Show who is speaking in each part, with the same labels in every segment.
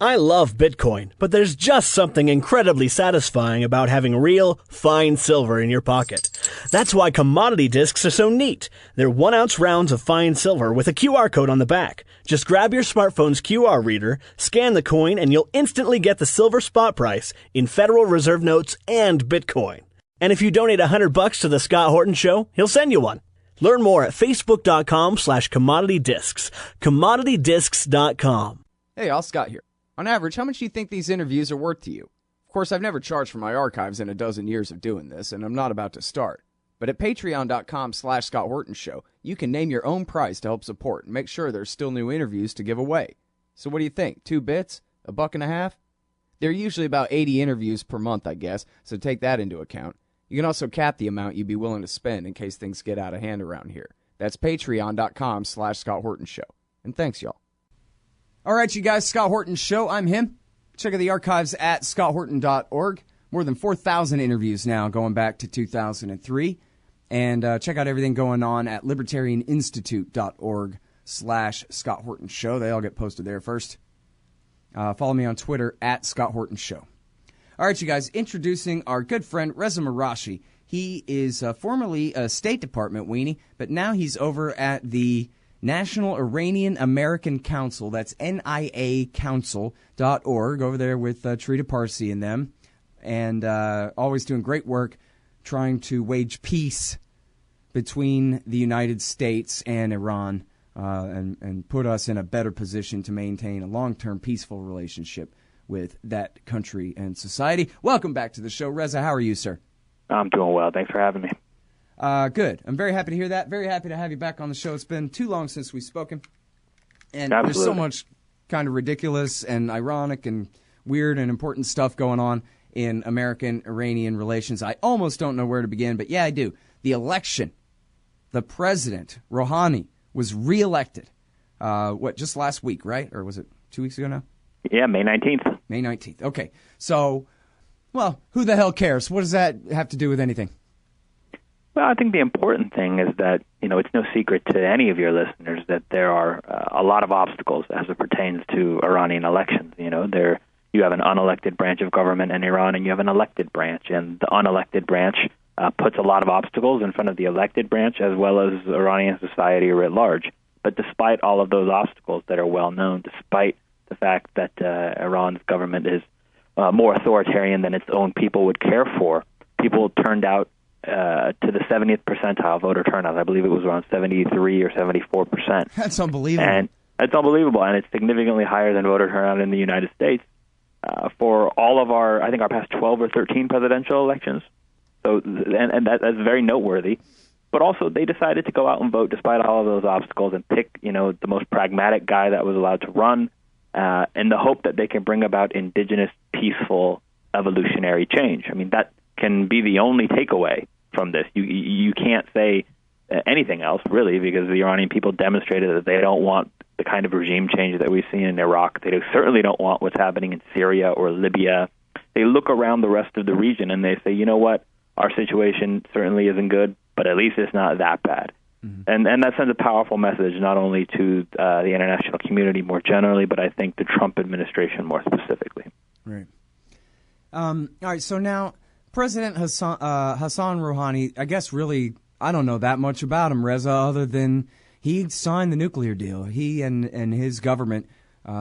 Speaker 1: I love Bitcoin, but there's just something incredibly satisfying about having real, fine silver in your pocket. That's why commodity discs are so neat. They're 1-ounce rounds of fine silver with a QR code on the back. Just grab your smartphone's QR reader, scan the coin, and you'll instantly get the silver spot price in Federal Reserve notes and Bitcoin. And if you donate $100 to the Scott Horton Show, he'll send you one. Learn more at facebook.com/commoditydiscs. commoditydiscs.com.
Speaker 2: Hey, all, Scott here. On average, how much do you think these interviews are worth to you? Of course, I've never charged for my archives in a dozen years of doing this, and I'm not about to start. But at patreon.com/Scott Horton Show, you can name your own price to help support and make sure there's still new interviews to give away. So what do you think? 2 bits? $1.50? There are usually about 80 interviews per month, I guess, so take that into account. You can also cap the amount you'd be willing to spend in case things get out of hand around here. That's patreon.com/Scott Horton Show. And thanks, y'all. All right, you guys, Scott Horton Show. I'm him. Check out the archives at scotthorton.org. More than 4,000 interviews now going back to 2003. And check out everything going on at libertarianinstitute.org/Scott Horton Show. They all get posted there first. Follow me on Twitter at Scott Horton Show. All right, you guys, introducing our good friend Reza Marashi. He is formerly a State Department weenie, but now he's over at the National Iranian American Council. That's NIACouncil.org, over there with Trita Parsi and them. And always doing great work trying to wage peace between the United States and Iran and put us in a better position to maintain a long-term peaceful relationship with that country and society. Welcome back to the show. Reza, how are you, sir?
Speaker 3: I'm doing well. Thanks for having me.
Speaker 2: Good. I'm very happy to hear that. Very happy to have you back on the show. It's been too long since we've spoken. And
Speaker 3: Absolutely.
Speaker 2: There's so much kind of ridiculous and ironic and weird and important stuff going on in American-Iranian relations. I almost don't know where to begin, but yeah, I do. The election. The president, Rouhani, was reelected. Just last week, right? Or was it 2 weeks ago now?
Speaker 3: Yeah, May 19th.
Speaker 2: May 19th. Okay. So, well, who the hell cares? What does that have to do with anything?
Speaker 3: Well, I think the important thing is that, it's no secret to any of your listeners that there are a lot of obstacles as it pertains to Iranian elections. You have an unelected branch of government in Iran, and you have an elected branch. And the unelected branch puts a lot of obstacles in front of the elected branch, as well as Iranian society writ large. But despite all of those obstacles that are well known, despite the fact that Iran's government is more authoritarian than its own people would care for, people turned out to the 70th percentile voter turnout. I believe it was around 73 or 74%.
Speaker 2: That's unbelievable.
Speaker 3: And it's unbelievable, and it's significantly higher than voter turnout in the United States for all of our past 12 or 13 presidential elections. So, and that's very noteworthy. But also, they decided to go out and vote despite all of those obstacles and pick, the most pragmatic guy that was allowed to run, in the hope that they can bring about indigenous, peaceful, evolutionary change. I mean, that can be the only takeaway from this. You can't say anything else, really, because the Iranian people demonstrated that they don't want the kind of regime change that we've seen in Iraq. They certainly don't want what's happening in Syria or Libya. They look around the rest of the region and they say, you know what, our situation certainly isn't good, but at least it's not that bad. Mm-hmm. And that sends a powerful message not only to the international community more generally, but I think the Trump administration more specifically.
Speaker 2: Right. All right, so now President Hassan Rouhani, I guess really, I don't know that much about him, Reza, other than he signed the nuclear deal. He and his government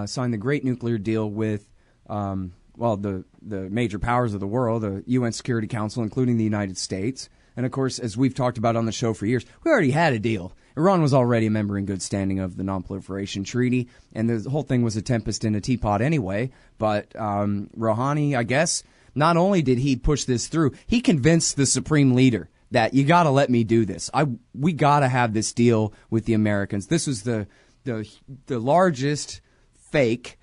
Speaker 2: signed the great nuclear deal with, the major powers of the world, the UN Security Council, including the United States. And, of course, as we've talked about on the show for years, we already had a deal. Iran was already a member in good standing of the Non-Proliferation Treaty, and the whole thing was a tempest in a teapot anyway. But Rouhani, I guess, not only did he push this through, he convinced the supreme leader that you got to let me do this. We got to have this deal with the Americans. This was the largest fake,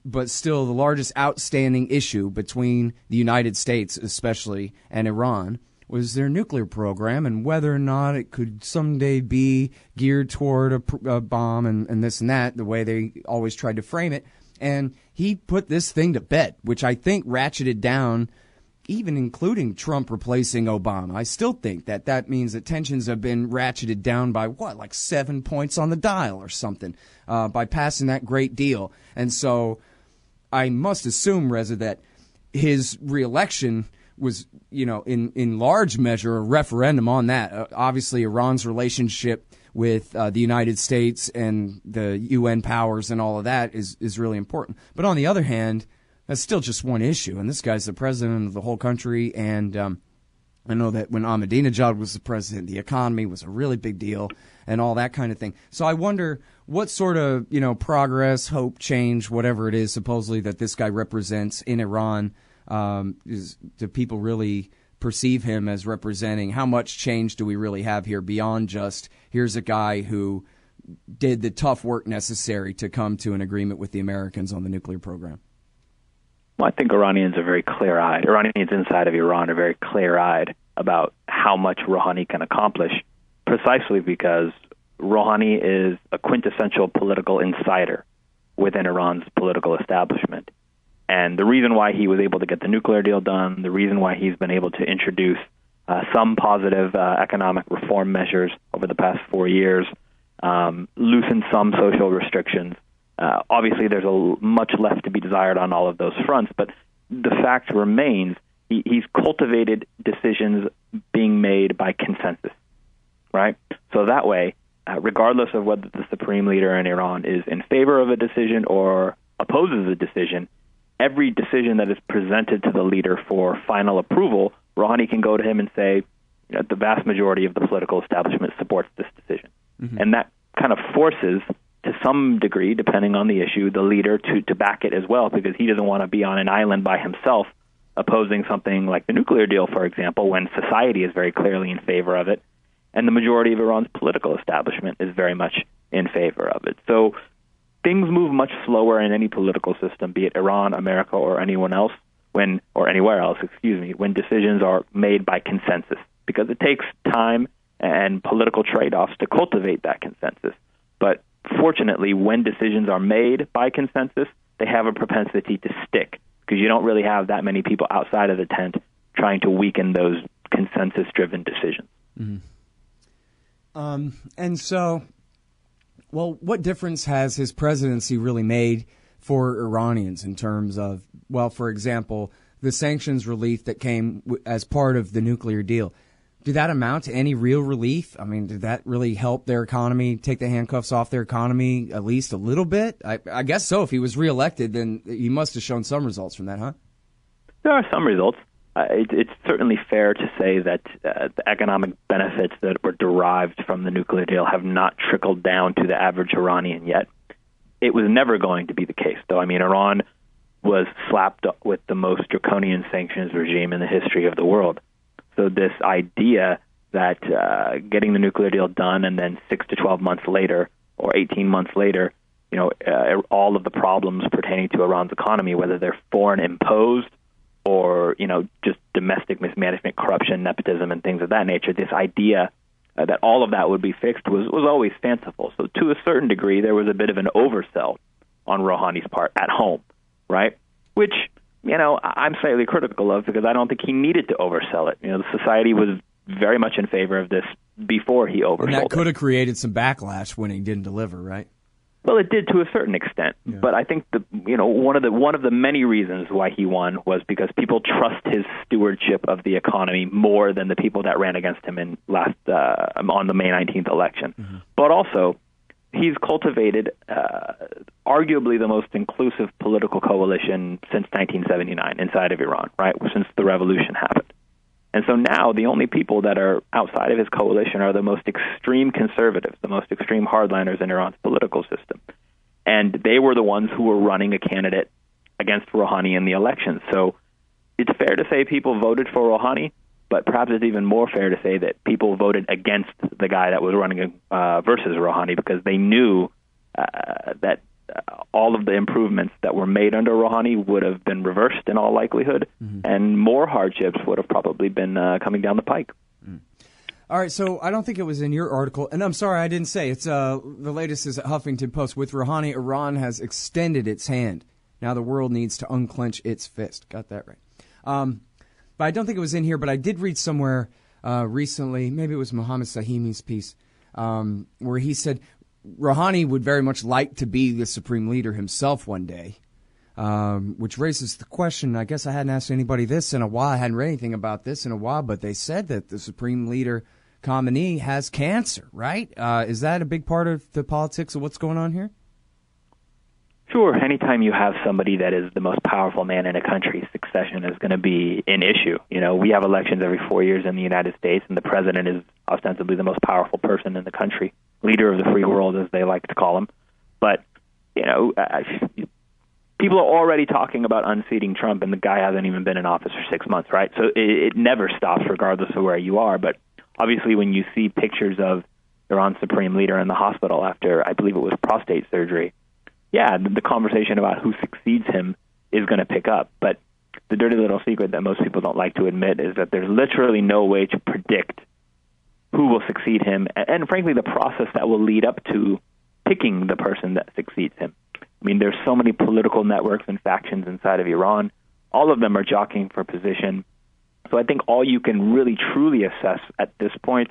Speaker 2: but still the largest outstanding issue between the United States, especially, and Iran, was their nuclear program and whether or not it could someday be geared toward a bomb and this and that, the way they always tried to frame it. And he put this thing to bed, which I think ratcheted down, even including Trump replacing Obama. I still think that means that tensions have been ratcheted down by, like 7 points on the dial or something, by passing that great deal. And so I must assume, Reza, that his reelection was, in large measure a referendum on that. Obviously, Iran's relationship with the United States and the UN powers and all of that is really important. But on the other hand, that's still just one issue. And this guy's the president of the whole country. And I know that when Ahmadinejad was the president, the economy was a really big deal and all that kind of thing. So I wonder what sort of, progress, hope, change, whatever it is, supposedly that this guy represents in Iran, do people really perceive him as representing? How much change do we really have here beyond just here's a guy who did the tough work necessary to come to an agreement with the Americans on the nuclear program?
Speaker 3: Well, I think Iranians are very clear-eyed. Iranians inside of Iran are very clear-eyed about how much Rouhani can accomplish, precisely because Rouhani is a quintessential political insider within Iran's political establishment. And the reason why he was able to get the nuclear deal done, the reason why he's been able to introduce some positive economic reform measures over the past 4 years, loosen some social restrictions. Obviously, there's much left to be desired on all of those fronts, but the fact remains he's cultivated decisions being made by consensus, right? So that way, regardless of whether the supreme leader in Iran is in favor of a decision or opposes a decision, every decision that is presented to the leader for final approval, Rouhani can go to him and say, the vast majority of the political establishment supports this decision. Mm-hmm. And that kind of forces, to some degree, depending on the issue, the leader to back it as well, because he doesn't want to be on an island by himself opposing something like the nuclear deal, for example, when society is very clearly in favor of it, and the majority of Iran's political establishment is very much in favor of it. So things move much slower in any political system, be it Iran, America, or anyone else, when decisions are made by consensus, because it takes time and political trade-offs to cultivate that consensus. But fortunately, when decisions are made by consensus, they have a propensity to stick, because you don't really have that many people outside of the tent trying to weaken those consensus-driven decisions.
Speaker 2: Mm-hmm. And so, well, what difference has his presidency really made for Iranians in terms of, well, for example, the sanctions relief that came as part of the nuclear deal? Did that amount to any real relief? I mean, did that really help their economy, take the handcuffs off their economy at least a little bit? I guess so. If he was reelected, then he must have shown some results from that, huh?
Speaker 3: There are some results. It's certainly fair to say that the economic benefits that were derived from the nuclear deal have not trickled down to the average Iranian yet. It was never going to be the case, though. I mean, Iran was slapped with the most draconian sanctions regime in the history of the world. So this idea that getting the nuclear deal done and then 6 to 12 months later or 18 months later, all of the problems pertaining to Iran's economy, whether they're foreign imposed or, just domestic mismanagement, corruption, nepotism, and things of that nature, this idea that all of that would be fixed was always fanciful. So to a certain degree, there was a bit of an oversell on Rouhani's part at home, right? Which, I'm slightly critical of, because I don't think he needed to oversell it. The society was very much in favor of this before he oversold it.
Speaker 2: And that could have created some backlash when he didn't deliver, right?
Speaker 3: Well, it did to a certain extent, yeah. But I think one of the many reasons why he won was because people trust his stewardship of the economy more than the people that ran against him in on the May 19th election. Mm-hmm. But also, he's cultivated arguably the most inclusive political coalition since 1979 inside of Iran, right? Since the revolution happened. And so now the only people that are outside of his coalition are the most extreme conservatives, the most extreme hardliners in Iran's political system. And they were the ones who were running a candidate against Rouhani in the election. So it's fair to say people voted for Rouhani, but perhaps it's even more fair to say that people voted against the guy that was running versus Rouhani, because they knew that all of the improvements that were made under Rouhani would have been reversed in all likelihood, mm-hmm. and more hardships would have probably been coming down the pike.
Speaker 2: Mm. All right, so I don't think it was in your article, and I'm sorry I didn't say. It's the latest is at Huffington Post. With Rouhani, Iran has extended its hand. Now the world needs to unclench its fist. Got that right. But I don't think it was in here, but I did read somewhere recently, maybe it was Mohammed Sahimi's piece, where he said Rouhani would very much like to be the supreme leader himself one day. which raises the question. I guess I hadn't asked anybody this in a while. I hadn't read anything about this in a while, but they said that the Supreme Leader Khamenei has cancer, right? Is that a big part of the politics of what's going on here?
Speaker 3: Sure. Anytime you have somebody that is the most powerful man in a country, succession is going to be an issue. You know, we have elections every 4 years in the United States, and the president is ostensibly the most powerful person in the country, leader of the free world, as they like to call him. But, you know, people are already talking about unseating Trump, and the guy hasn't even been in office for 6 months, right? So it never stops, regardless of where you are. But obviously, when you see pictures of Iran's supreme leader in the hospital after, I believe it was prostate surgery, yeah, the conversation about who succeeds him is going to pick up. But the dirty little secret that most people don't like to admit is that there's literally no way to predict who will succeed him, and frankly, the process that will lead up to picking the person that succeeds him. I mean, there's so many political networks and factions inside of Iran. All of them are jockeying for position. So I think all you can really truly assess at this point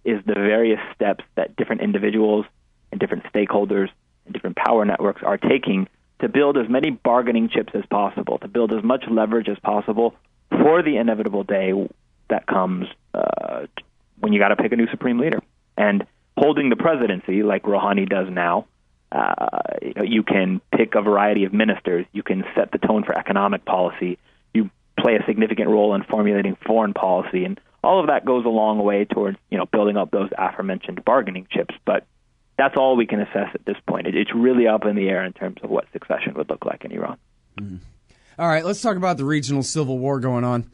Speaker 3: is the various steps that different individuals and different stakeholders and different power networks are taking to build as many bargaining chips as possible, to build as much leverage as possible for the inevitable day that comes when you got to pick a new supreme leader. And holding the presidency, like Rouhani does now, you can pick a variety of ministers. You can set the tone for economic policy. You play a significant role in formulating foreign policy, and all of that goes a long way towards building up those aforementioned bargaining chips. But that's all we can assess at this point. It's really up in the air in terms of what succession would look like in Iran.
Speaker 2: Mm-hmm. All right, let's talk about the regional civil war going on.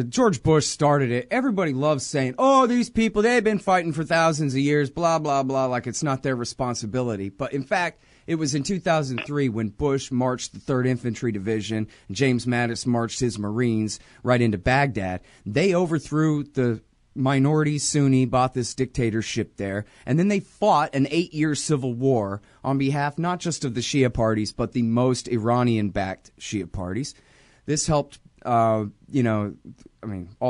Speaker 2: George Bush started it. Everybody loves saying, oh, these people, they've been fighting for thousands of years, blah, blah, blah, like it's not their responsibility. But in fact, it was in 2003 when Bush marched the 3rd Infantry Division, and James Mattis marched his Marines right into Baghdad. They overthrew the minority Sunni Ba'athist dictatorship there, and then they fought an 8-year civil war on behalf not just of the Shia parties, but the most Iranian-backed Shia parties. This helped, all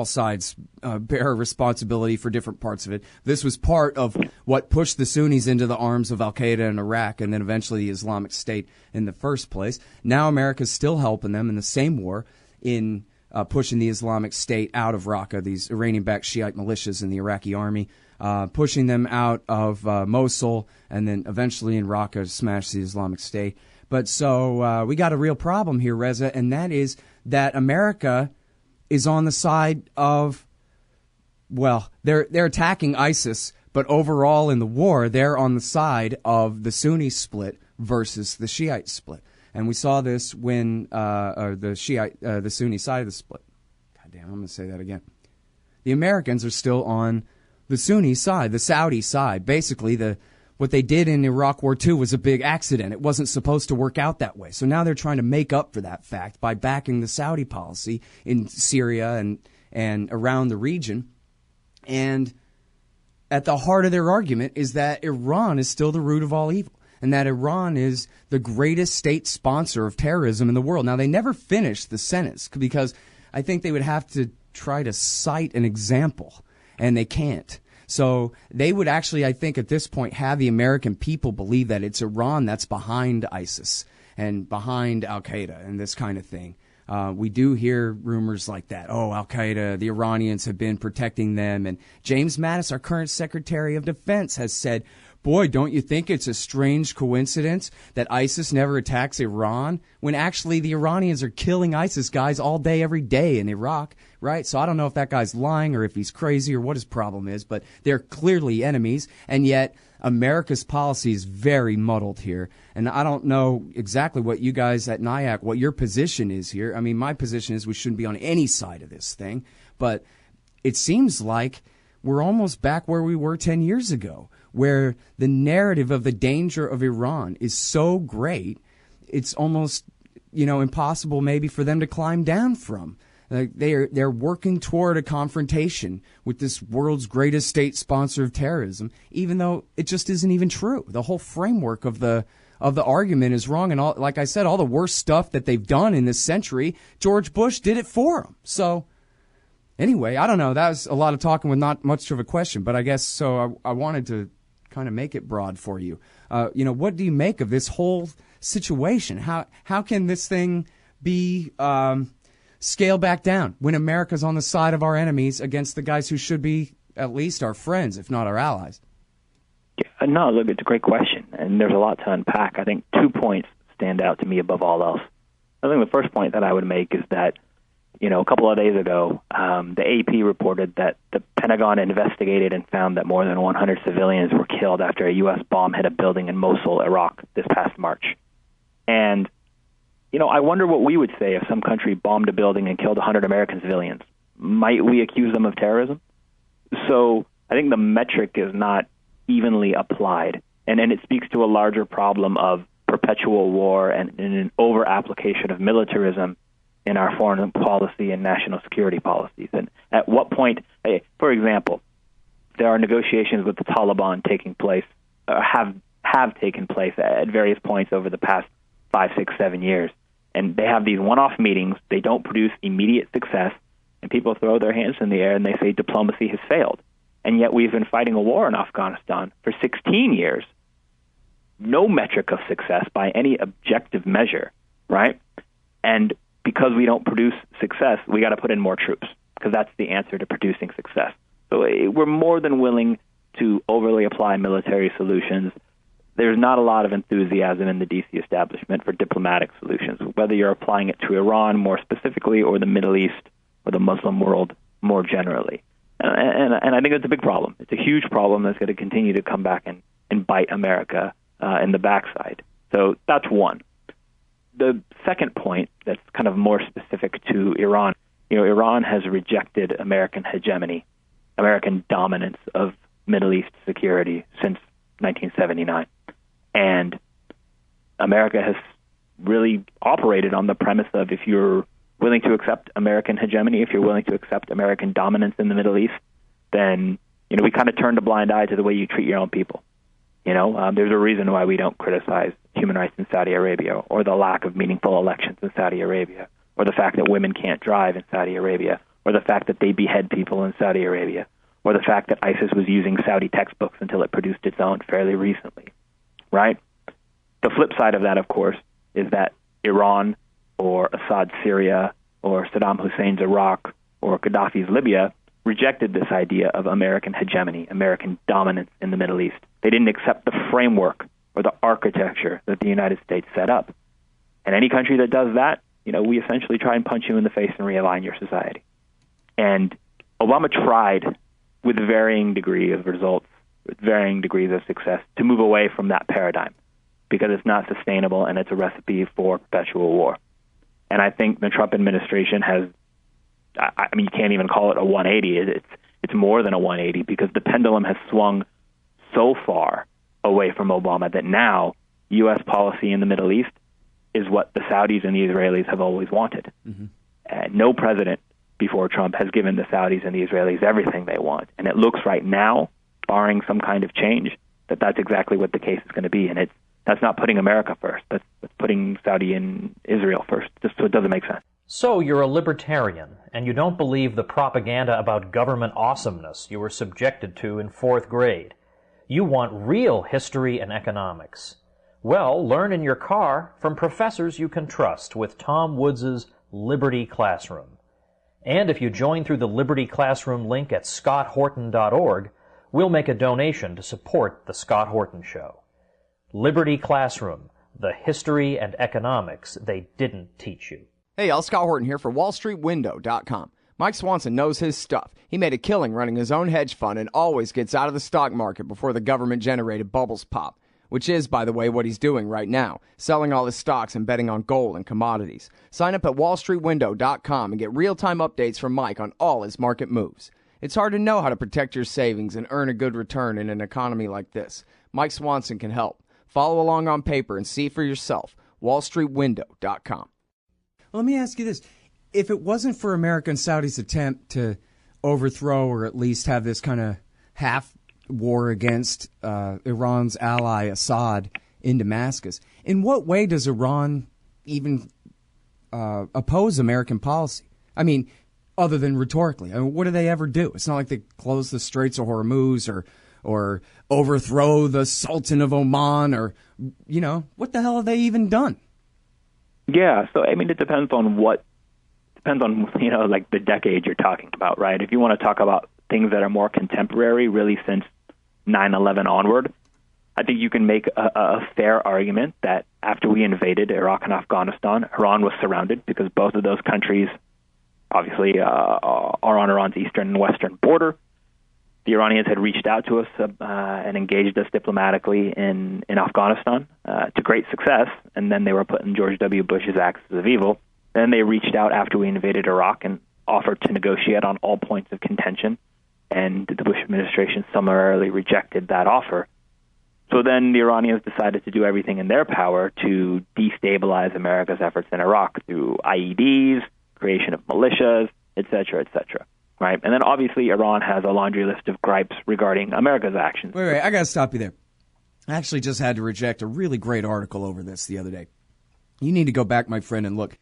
Speaker 2: sides bear responsibility for different parts of it. This was part of what pushed the Sunnis into the arms of al-Qaeda in Iraq and then eventually the Islamic State in the first place. Now America's still helping them in the same war in pushing the Islamic State out of Raqqa, these Iranian-backed Shiite militias in the Iraqi army, pushing them out of Mosul, and then eventually in Raqqa to smash the Islamic State. But so we got a real problem here, Reza, and that is that America is on the side of, well, they're attacking ISIS, but overall in the war, they're on the side of the Sunni split versus the Shiite split. And we saw this when the Sunni side of the split. God damn, I'm going to say that again. The Americans are still on the Sunni side, the Saudi side. Basically, what they did in Iraq War II was a big accident. It wasn't supposed to work out that way. So now they're trying to make up for that fact by backing the Saudi policy in Syria and around the region. And at the heart of their argument is that Iran is still the root of all evil, and that Iran is the greatest state sponsor of terrorism in the world. Now, they never finished the sentence because I think they would have to try to cite an example, and they can't. So they would actually, I think, at this point, have the American people believe that it's Iran that's behind ISIS and behind al-Qaeda and this kind of thing. We do hear rumors like that. Oh, al-Qaeda, the Iranians have been protecting them. And James Mattis, our current Secretary of Defense, has said, boy, don't you think it's a strange coincidence that ISIS never attacks Iran when actually the Iranians are killing ISIS guys all day, every day in Iraq, right? So I don't know if that guy's lying or if he's crazy or what his problem is, but they're clearly enemies, and yet America's policy is very muddled here. And I don't know exactly what you guys at NIAC, what your position is here. I mean, my position is we shouldn't be on any side of this thing, but it seems like we're almost back where we were 10 years ago, where the narrative of the danger of Iran is so great, it's almost, impossible maybe for them to climb down from. They're working toward a confrontation with this world's greatest state sponsor of terrorism, even though it just isn't even true. The whole framework of the argument is wrong, and all, like I said, all the worst stuff that they've done in this century, George Bush did it for them. So anyway, I don't know. That was a lot of talking with not much of a question, but I guess so. I wanted to kind of make it broad for you. What do you make of this whole situation? How can this thing be scaled back down when America's on the side of our enemies against the guys who should be at least our friends, if not our allies?
Speaker 3: Yeah, no, look, it's a great question, and there's a lot to unpack. I think 2 points stand out to me above all else. I think the first point that I would make is that, a couple of days ago, the AP reported that the Pentagon investigated and found that more than 100 civilians were killed after a U.S. bomb hit a building in Mosul, Iraq, this past March. And, I wonder what we would say if some country bombed a building and killed 100 American civilians. Might we accuse them of terrorism? So I think the metric is not evenly applied, and it speaks to a larger problem of perpetual war and an over-application of militarism in our foreign policy and national security policies. And at what point, for example, there are negotiations with the Taliban taking place, have taken place at various points over the past 5, 6, 7 years. And they have these one-off meetings. They don't produce immediate success, and people throw their hands in the air and they say diplomacy has failed. And yet we've been fighting a war in Afghanistan for 16 years. No metric of success by any objective measure, right? And because we don't produce success, we got to put in more troops, because that's the answer to producing success. So we're more than willing to overly apply military solutions. There's not a lot of enthusiasm in the D.C. establishment for diplomatic solutions, whether you're applying it to Iran more specifically or the Middle East or the Muslim world more generally. And I think it's a big problem. It's a huge problem that's going to continue to come back and bite America in the backside. So that's one. The second point that's kind of more specific to Iran, Iran has rejected American hegemony, American dominance of Middle East security since 1979. And America has really operated on the premise of, if you're willing to accept American hegemony, if you're willing to accept American dominance in the Middle East, then, we kind of turned a blind eye to the way you treat your own people. There's a reason why we don't criticize human rights in Saudi Arabia, or the lack of meaningful elections in Saudi Arabia, or the fact that women can't drive in Saudi Arabia, or the fact that they behead people in Saudi Arabia, or the fact that ISIS was using Saudi textbooks until it produced its own fairly recently, right? The flip side of that, of course, is that Iran or Assad's Syria or Saddam Hussein's Iraq or Gaddafi's Libya rejected this idea of American hegemony, American dominance in the Middle East. They didn't accept the framework or the architecture that the United States set up. And any country that does that, we essentially try and punch you in the face and realign your society. And Obama tried, with varying degrees of results, with varying degrees of success, to move away from that paradigm, because it's not sustainable and it's a recipe for perpetual war. And I think the Trump administration has, you can't even call it a 180. It's more than a 180, because the pendulum has swung so far away from Obama that now U.S. policy in the Middle East is what the Saudis and the Israelis have always wanted. Mm-hmm. No president before Trump has given the Saudis and the Israelis everything they want. And it looks right now, barring some kind of change, that that's exactly what the case is going to be. And that's not putting America first. That's putting Saudi and Israel first, just so it doesn't make sense.
Speaker 4: So you're a libertarian, and you don't believe the propaganda about government awesomeness you were subjected to in 4th grade. You want real history and economics. Well, learn in your car from professors you can trust with Tom Woods' Liberty Classroom. And if you join through the Liberty Classroom link at scotthorton.org, we'll make a donation to support The Scott Horton Show. Liberty Classroom, the history and economics they didn't teach you.
Speaker 5: Hey, y'all, Scott Horton here for WallStreetWindow.com. Mike Swanson knows his stuff. He made a killing running his own hedge fund and always gets out of the stock market before the government-generated bubbles pop, which is, by the way, what he's doing right now, selling all his stocks and betting on gold and commodities. Sign up at WallStreetWindow.com and get real-time updates from Mike on all his market moves. It's hard to know how to protect your savings and earn a good return in an economy like this. Mike Swanson can help. Follow along on paper and see for yourself. WallStreetWindow.com.
Speaker 2: Let me ask you this. If it wasn't for America and Saudi's attempt to overthrow or at least have this kind of half war against Iran's ally Assad in Damascus, in what way does Iran even oppose American policy? I mean, other than rhetorically. I mean, what do they ever do? It's not like they close the Straits of Hormuz or overthrow the Sultan of Oman, or, what the hell have they even done?
Speaker 3: Yeah, so, I mean, it depends on like the decade you're talking about, right? If you want to talk about things that are more contemporary, really since 9/11 onward, I think you can make a fair argument that after we invaded Iraq and Afghanistan, Iran was surrounded because both of those countries obviously are on Iran's eastern and western border. The Iranians had reached out to us and engaged us diplomatically in Afghanistan to great success, and then they were put in George W. Bush's axis of evil. Then they reached out after we invaded Iraq and offered to negotiate on all points of contention, and the Bush administration summarily rejected that offer. So then the Iranians decided to do everything in their power to destabilize America's efforts in Iraq through IEDs, creation of militias, et cetera, right? And then obviously Iran has a laundry list of gripes regarding America's actions.
Speaker 2: Wait, I got to stop you there. I actually just had to reject a really great article over this the other day. You need to go back, my friend, and look.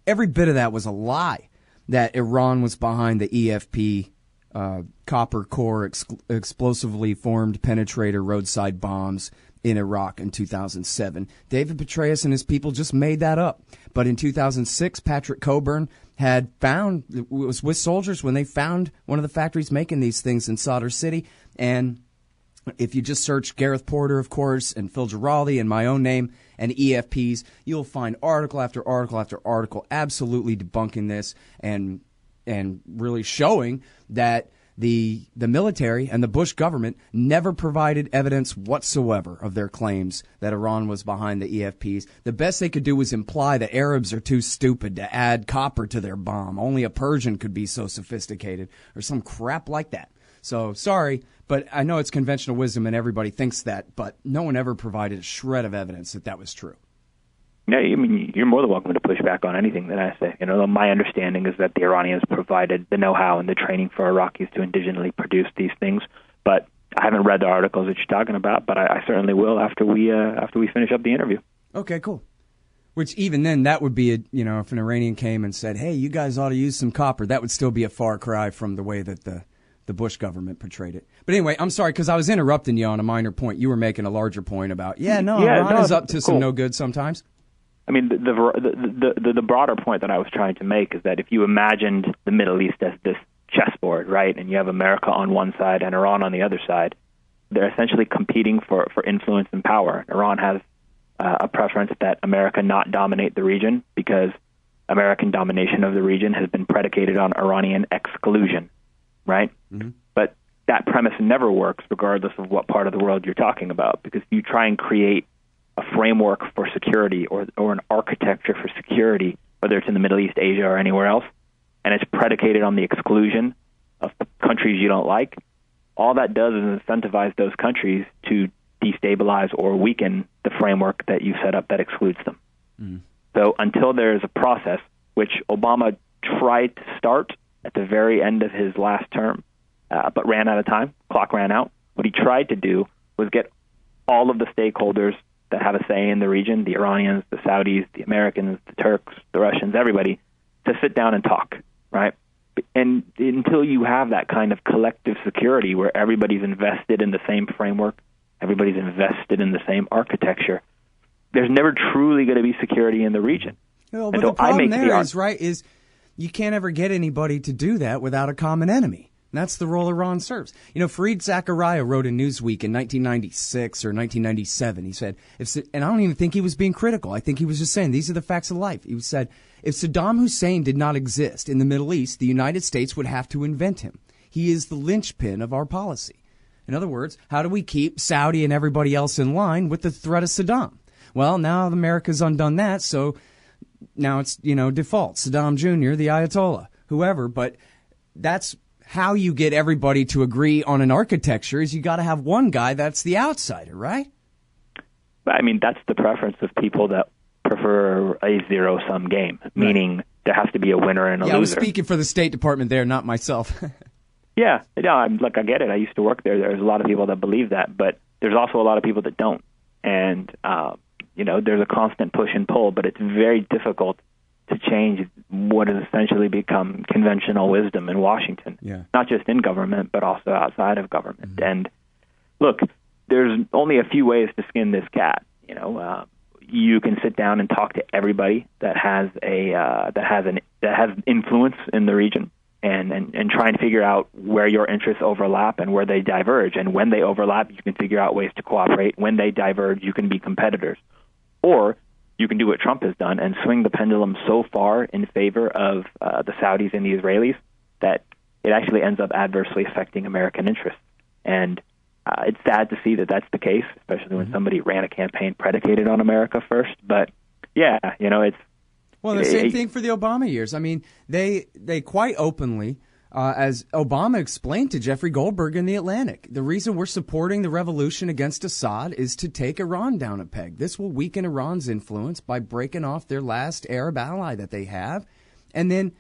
Speaker 2: Every bit of that was a lie, that Iran was behind the EFP copper core explosively formed penetrator roadside bombs in Iraq in 2007. David Petraeus and his people just made that up. But in 2006, Patrick Coburn had found, it was with soldiers when they found one of the factories making these things in Sadr City. And if you just search Gareth Porter, of course, and Phil Giraldi and my own name and EFPs, you'll find article after article after article absolutely debunking this and really showing that the military and the Bush government never provided evidence whatsoever of their claims that Iran was behind the EFPs. The best they could do was imply that Arabs are too stupid to add copper to their bomb. Only a Persian could be so sophisticated, or some crap like that. So, sorry, but I know it's conventional wisdom and everybody thinks that, but no one ever provided a shred of evidence that that was true.
Speaker 3: Yeah, I mean, you're more than welcome to push back on anything that I say. My understanding is that the Iranians provided the know-how and the training for Iraqis to indigenously produce these things, but I haven't read the articles that you're talking about, but I certainly will after we finish up the interview.
Speaker 2: Okay, cool. Which even then, that would be, if an Iranian came and said, hey, you guys ought to use some copper, that would still be a far cry from the way that the Bush government portrayed it. But anyway, I'm sorry, because I was interrupting you on a minor point. You were making a larger point about, Iran is up to some no good sometimes.
Speaker 3: I mean, the broader point that I was trying to make is that if you imagined the Middle East as this chessboard, right, and you have America on one side and Iran on the other side, they're essentially competing for influence and power. Iran has a preference that America not dominate the region because American domination of the region has been predicated on Iranian exclusion, right? Mm-hmm. But that premise never works regardless of what part of the world you're talking about, because you try and create a framework for security or an architecture for security, whether it's in the Middle East, Asia, or anywhere else, and it's predicated on the exclusion of countries you don't like, all that does is incentivize those countries to destabilize or weaken the framework that you set up that excludes them. Mm. So until there is a process, which Obama tried to start at the very end of his last term, but ran out of time, clock ran out, what he tried to do was get all of the stakeholders that have a say in the region, the Iranians, the Saudis, the Americans, the Turks, the Russians, everybody, to sit down and talk, right? And until you have that kind of collective security where everybody's invested in the same framework, everybody's invested in the same architecture, there's never truly going to be security in the region.
Speaker 2: Well, but the problem is you can't ever get anybody to do that without a common enemy. And that's the role Iran serves. Fareed Zakaria wrote in Newsweek in 1996 or 1997. He said, and I don't even think he was being critical. I think he was just saying, these are the facts of life. He said, if Saddam Hussein did not exist in the Middle East, the United States would have to invent him. He is the linchpin of our policy. In other words, how do we keep Saudi and everybody else in line with the threat of Saddam? Well, now America's undone that, so now it's, default. Saddam Jr., the Ayatollah, whoever. But that's how you get everybody to agree on an architecture, is you got to have one guy that's the outsider, right?
Speaker 3: I mean, that's the preference of people that prefer a zero-sum game, meaning there has to be a winner and a loser.
Speaker 2: I was speaking for the State Department there, not myself.
Speaker 3: Yeah, I get it. I used to work there. There's a lot of people that believe that, but there's also a lot of people that don't. And, there's a constant push and pull, but it's very difficult to change what has essentially become conventional wisdom in Washington, not just in government, but also outside of government. Mm-hmm. And look, there's only a few ways to skin this cat. You can sit down and talk to everybody that has influence in the region, and try and figure out where your interests overlap and where they diverge. And when they overlap, you can figure out ways to cooperate. When they diverge, you can be competitors. Or you can do what Trump has done and swing the pendulum so far in favor of the Saudis and the Israelis that it actually ends up adversely affecting American interests. And it's sad to see that that's the case, especially when somebody ran a campaign predicated on America first. But yeah, it's...
Speaker 2: Well, the same thing for the Obama years. I mean, they quite openly, as Obama explained to Jeffrey Goldberg in The Atlantic, the reason we're supporting the revolution against Assad is to take Iran down a peg. This will weaken Iran's influence by breaking off their last Arab ally that they have. And then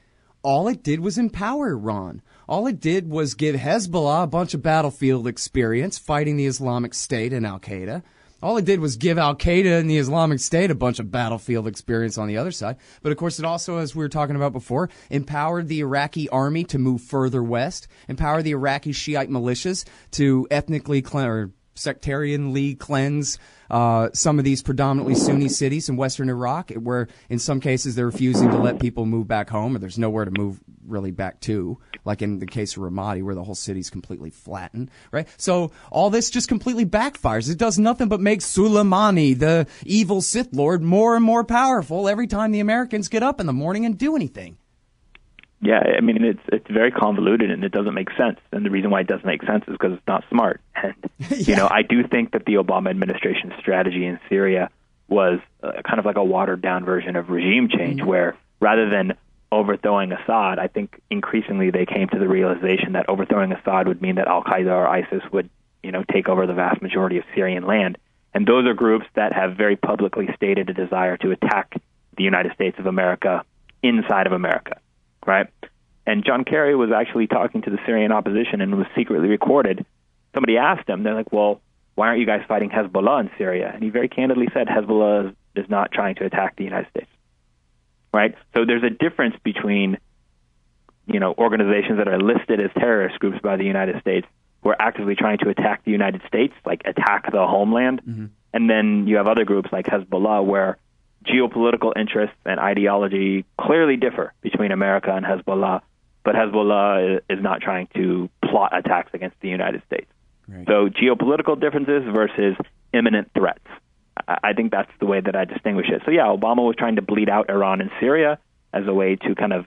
Speaker 2: all it did was empower Iran. All it did was give Hezbollah a bunch of battlefield experience fighting the Islamic State and al-Qaeda. All it did was give al-Qaeda and the Islamic State a bunch of battlefield experience on the other side. But, of course, it also, as we were talking about before, empowered the Iraqi army to move further west, empowered the Iraqi Shiite militias to ethnically or sectarianly cleanse some of these predominantly Sunni cities in western Iraq, where in some cases they're refusing to let people move back home, or there's nowhere to move really back to, like in the case of Ramadi, where the whole city's completely flattened, right? So all this just completely backfires. It does nothing but make Soleimani, the evil Sith Lord, more and more powerful every time the Americans get up in the morning and do anything.
Speaker 3: Yeah, I mean, it's very convoluted and it doesn't make sense. And the reason why it doesn't make sense is because it's not smart. And, I do think that the Obama administration's strategy in Syria was kind of like a watered-down version of regime change, where rather than overthrowing Assad, I think increasingly they came to the realization that overthrowing Assad would mean that al-Qaeda or ISIS would, take over the vast majority of Syrian land. And those are groups that have very publicly stated a desire to attack the United States of America inside of America. Right? And John Kerry was actually talking to the Syrian opposition and was secretly recorded. Somebody asked him, they're like, well, why aren't you guys fighting Hezbollah in Syria? And he very candidly said Hezbollah is not trying to attack the United States. Right? So there's a difference between, organizations that are listed as terrorist groups by the United States who are actively trying to attack the United States, like attack the homeland. And then you have other groups like Hezbollah where geopolitical interests and ideology clearly differ between America and Hezbollah, but Hezbollah is not trying to plot attacks against the United States. Right. So geopolitical differences versus imminent threats. I think that's the way that I distinguish it. So yeah, Obama was trying to bleed out Iran and Syria as a way to kind of,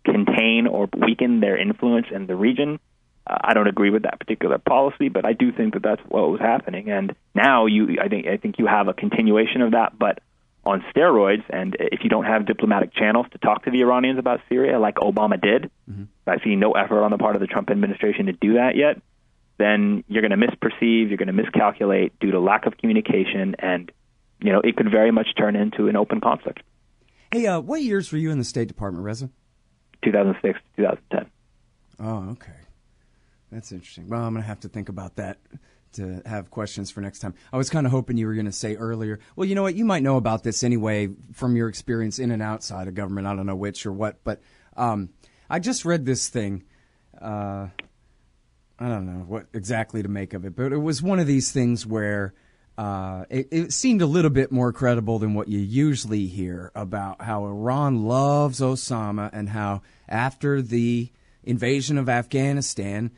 Speaker 3: contain or weaken their influence in the region. I don't agree with that particular policy, but I do think that that's what was happening. And now I think you have a continuation of that, but on steroids. And if you don't have diplomatic channels to talk to the Iranians about Syria, like Obama did, I see no effort on the part of the Trump administration to do that yet, then you're going to misperceive, you're going to miscalculate due to lack of communication, and it could very much turn into an open conflict.
Speaker 2: Hey, what years were you in the State Department, Reza?
Speaker 3: 2006 to 2010.
Speaker 2: Oh, okay. That's interesting. Well, I'm going to have to think about that to have questions for next time. I was kind of hoping you were going to say earlier, well, you know what, you might know about this anyway from your experience in and outside of government. I don't know which or what, but I just read this thing. I don't know what exactly to make of it, but it was one of these things where it seemed a little bit more credible than what you usually hear about how Iran loves Osama and how after the invasion of Afghanistan,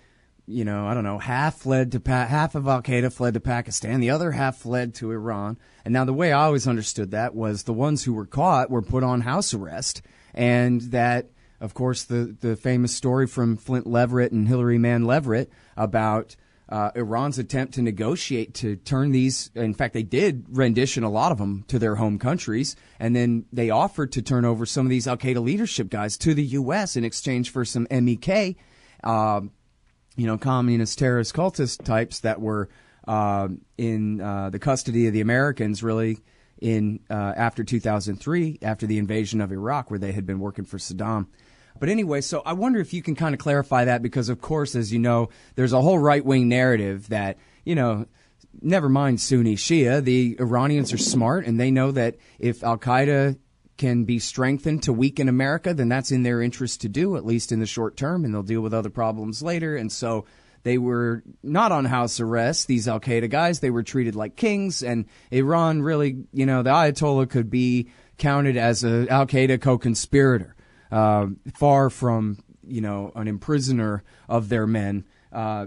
Speaker 2: I don't know, half of al-Qaeda fled to Pakistan, the other half fled to Iran. And now the way I always understood that was the ones who were caught were put on house arrest, and that, of course, the famous story from Flint Leverett and Hillary Mann Leverett about Iran's attempt to negotiate to turn these, in fact, they did rendition a lot of them to their home countries, and then they offered to turn over some of these al-Qaeda leadership guys to the U.S. in exchange for some MEK, communist terrorist cultist types that were in the custody of the Americans, really, in after 2003, after the invasion of Iraq, where they had been working for Saddam. But anyway, so I wonder if you can kind of clarify that, because, of course, as you know, there's a whole right-wing narrative that, never mind Sunni Shia, the Iranians are smart, and they know that if al-Qaeda can be strengthened to weaken America, then that's in their interest to do, at least in the short term, and they'll deal with other problems later. And so They were not on house arrest, these al-Qaeda guys. They were treated like kings, and Iran really, the Ayatollah could be counted as an al-Qaeda co-conspirator, far from, an imprisoner of their men.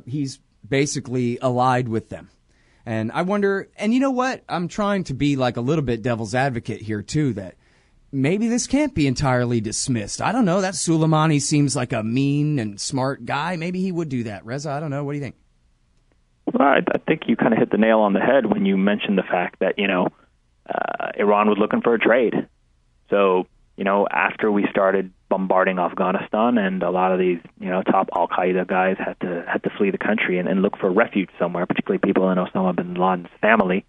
Speaker 2: He's basically allied with them. And I wonder, and you know what? I'm trying to be like a little bit devil's advocate here, too, that maybe this can't be entirely dismissed. I don't know. That Soleimani seems like a mean and smart guy. Maybe he would do that. Reza, I don't know. What do you think?
Speaker 3: Well, I think you kind of hit the nail on the head when you mentioned the fact that, Iran was looking for a trade. So, after we started bombarding Afghanistan and a lot of these, top al-Qaeda guys had to flee the country and look for refuge somewhere, particularly people in Osama bin Laden's family,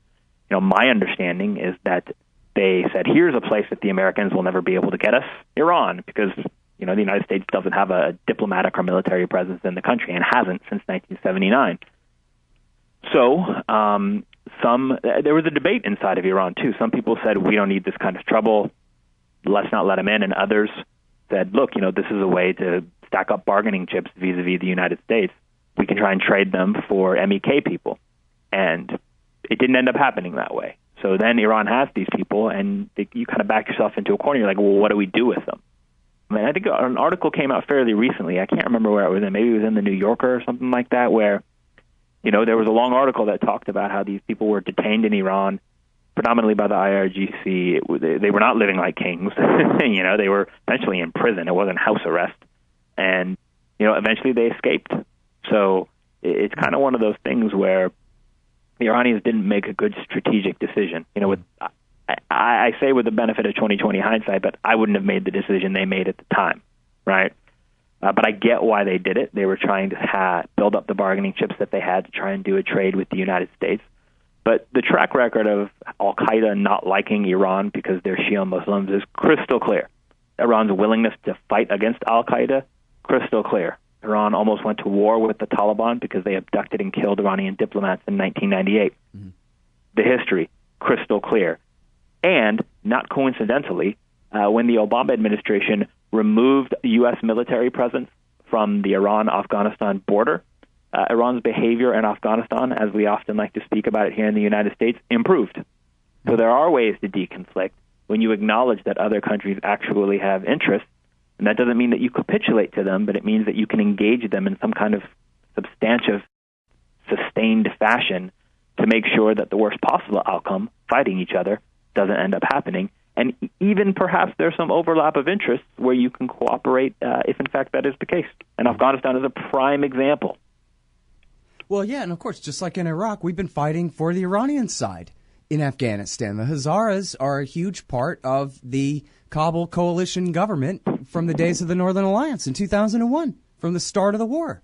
Speaker 3: my understanding is that they said, here's a place that the Americans will never be able to get us, Iran, because, the United States doesn't have a diplomatic or military presence in the country and hasn't since 1979. So there was a debate inside of Iran, too. Some people said, we don't need this kind of trouble. Let's not let them in. And others said, look, this is a way to stack up bargaining chips vis-a-vis the United States. We can try and trade them for MEK people. And it didn't end up happening that way. So then Iran has these people, and you kind of back yourself into a corner. You're like, well, what do we do with them? I mean, I think an article came out fairly recently. I can't remember where it was in. Maybe it was in the New Yorker or something like that, where, there was a long article that talked about how these people were detained in Iran, predominantly by the IRGC. They were not living like kings. They were essentially in prison. It wasn't house arrest. And, eventually they escaped. So it's kind of one of those things where the Iranians didn't make a good strategic decision. I say with the benefit of 20/20 hindsight, but I wouldn't have made the decision they made at the time, right? But I get why they did it. They were trying to build up the bargaining chips that they had to try and do a trade with the United States. But the track record of al-Qaeda not liking Iran because they're Shia Muslims is crystal clear. Iran's willingness to fight against al-Qaeda, crystal clear. Iran almost went to war with the Taliban because they abducted and killed Iranian diplomats in 1998. Mm-hmm. The history, crystal clear. And, not coincidentally, when the Obama administration removed U.S. military presence from the Iran-Afghanistan border, Iran's behavior in Afghanistan, as we often like to speak about it here in the United States, improved. So there are ways to deconflict when you acknowledge that other countries actually have interests. And that doesn't mean that you capitulate to them, but it means that you can engage them in some kind of substantive, sustained fashion to make sure that the worst possible outcome, fighting each other, doesn't end up happening. And even perhaps there's some overlap of interests where you can cooperate if, in fact, that is the case. And Afghanistan is a prime example.
Speaker 2: Well, yeah, and of course, just like in Iraq, we've been fighting for the Iranian side in Afghanistan. The Hazaras are a huge part of the Kabul coalition government from the days of the Northern Alliance in 2001, from the start of the war.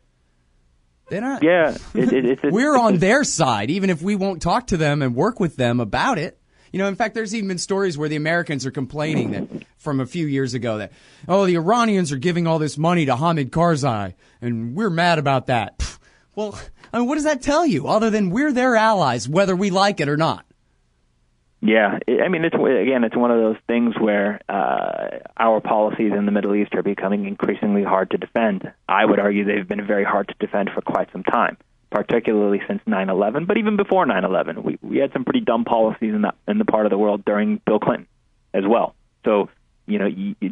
Speaker 2: They're not.
Speaker 3: Yeah.
Speaker 2: We're on their side, even if we won't talk to them and work with them about it. In fact, there's even been stories where the Americans are complaining that from a few years ago that, the Iranians are giving all this money to Hamid Karzai, and we're mad about that. Well, what does that tell you, other than we're their allies, whether we like it or not?
Speaker 3: Yeah, it's one of those things where our policies in the Middle East are becoming increasingly hard to defend. I would argue they've been very hard to defend for quite some time, particularly since 9/11. But even before 9/11, we had some pretty dumb policies in the part of the world during Bill Clinton as well. So,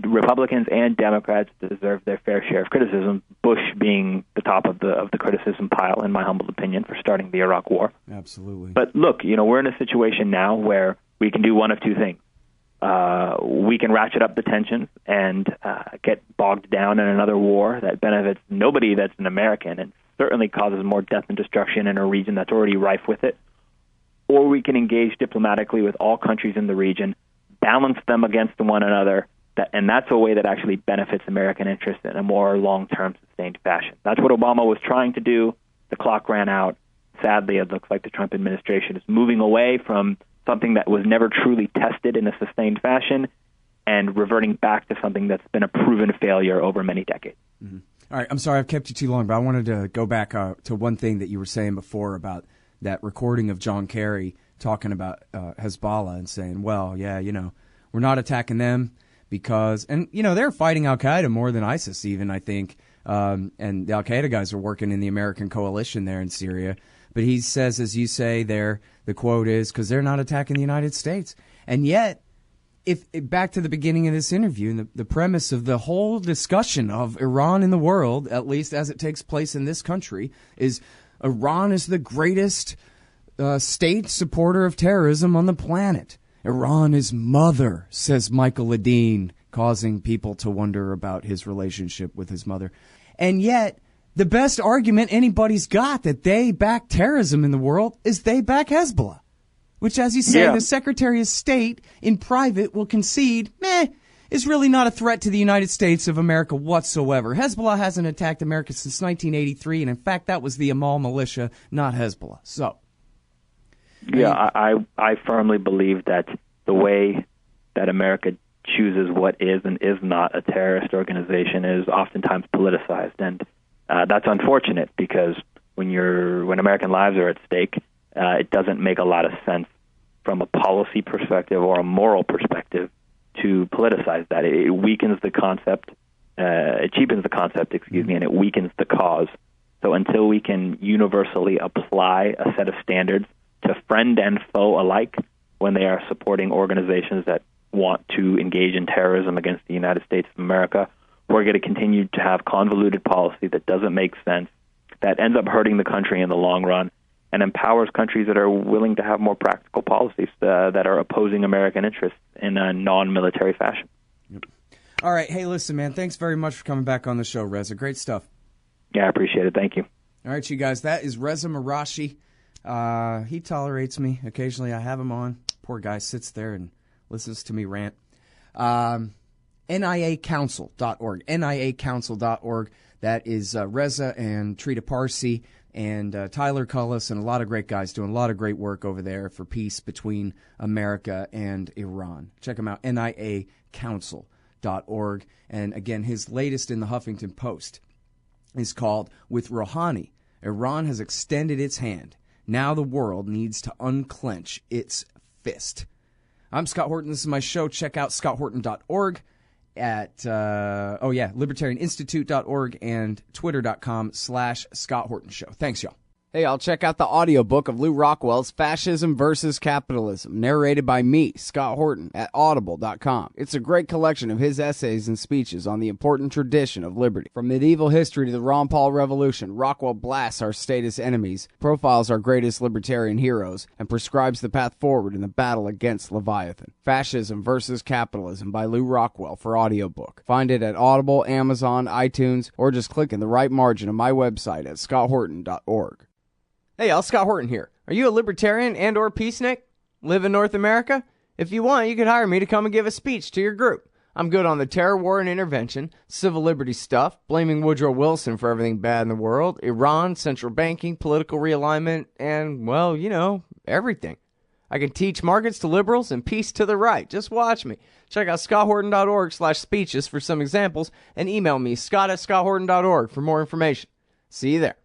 Speaker 3: Republicans and Democrats deserve their fair share of criticism, Bush being the top of the criticism pile, in my humble opinion, for starting the Iraq War.
Speaker 2: Absolutely.
Speaker 3: But look, we're in a situation now where we can do one of two things. We can ratchet up the tensions and get bogged down in another war that benefits nobody that's an American and certainly causes more death and destruction in a region that's already rife with it. Or we can engage diplomatically with all countries in the region, balance them against one another, and that's a way that actually benefits American interests in a more long-term, sustained fashion. That's what Obama was trying to do. The clock ran out. Sadly, it looks like the Trump administration is moving away from something that was never truly tested in a sustained fashion and reverting back to something that's been a proven failure over many decades.
Speaker 2: Mm-hmm. All right, I'm sorry I've kept you too long, but I wanted to go back to one thing that you were saying before about that recording of John Kerry talking about Hezbollah and saying, well, yeah, we're not attacking them because, and, they're fighting al-Qaeda more than ISIS even, I think. and the Al-Qaeda guys are working in the American coalition there in Syria. But he says, as you say there, the quote is, because they're not attacking the United States. And yet, if back to the beginning of this interview, and the premise of the whole discussion of Iran in the world, at least as it takes place in this country, is Iran is the greatest state supporter of terrorism on the planet. Iran is mother, says Michael Ledeen, causing people to wonder about his relationship with his mother. And yet, the best argument anybody's got that they back terrorism in the world is they back Hezbollah, which, as you say, the Secretary of State in private will concede, is really not a threat to the United States of America whatsoever. Hezbollah hasn't attacked America since 1983, and in fact, that was the Amal militia, not Hezbollah. So,
Speaker 3: yeah, I firmly believe that the way that America chooses what is and is not a terrorist organization is oftentimes politicized, and that's unfortunate because when American lives are at stake, it doesn't make a lot of sense from a policy perspective or a moral perspective to politicize that. It weakens the concept, it cheapens the concept, and it weakens the cause. So until we can universally apply a set of standards to friend and foe alike when they are supporting organizations that want to engage in terrorism against the United States of America, we're going to continue to have convoluted policy that doesn't make sense, that ends up hurting the country in the long run, and empowers countries that are willing to have more practical policies that are opposing American interests in a non-military fashion.
Speaker 2: Yep. All right. Hey, listen, man, thanks very much for coming back on the show, Reza. Great stuff.
Speaker 3: Yeah, I appreciate it. Thank you.
Speaker 2: All right, you guys, that is Reza Marashi. He tolerates me. Occasionally I have him on. Poor guy sits there and listens to me rant. NIACouncil.org. NIACouncil.org. That is Reza and Trita Parsi and Tyler Cullis and a lot of great guys doing a lot of great work over there for peace between America and Iran. Check him out, NIACouncil.org. And again, his latest in the Huffington Post is called, With Rouhani, Iran has extended its hand. Now the world needs to unclench its fist. I'm Scott Horton. This is my show. Check out scotthorton.org at, libertarianinstitute.org and twitter.com/Scott Horton Show. Thanks, y'all.
Speaker 5: Hey, I'll check out the audiobook of Lew Rockwell's Fascism versus Capitalism, narrated by me, Scott Horton, at audible.com. It's a great collection of his essays and speeches on the important tradition of liberty. From medieval history to the Ron Paul Revolution, Rockwell blasts our statist enemies, profiles our greatest libertarian heroes, and prescribes the path forward in the battle against Leviathan. Fascism versus Capitalism by Lew Rockwell for audiobook. Find it at Audible, Amazon, iTunes, or just click in the right margin of my website at scotthorton.org. Hey, y'all, Scott Horton here. Are you a libertarian and or peacenik? Live in North America? If you want, you could hire me to come and give a speech to your group. I'm good on the terror war and intervention, civil liberties stuff, blaming Woodrow Wilson for everything bad in the world, Iran, central banking, political realignment, and, well, everything. I can teach markets to liberals and peace to the right. Just watch me. Check out scotthorton.org/speeches for some examples and email me, scott@scotthorton.org for more information. See you there.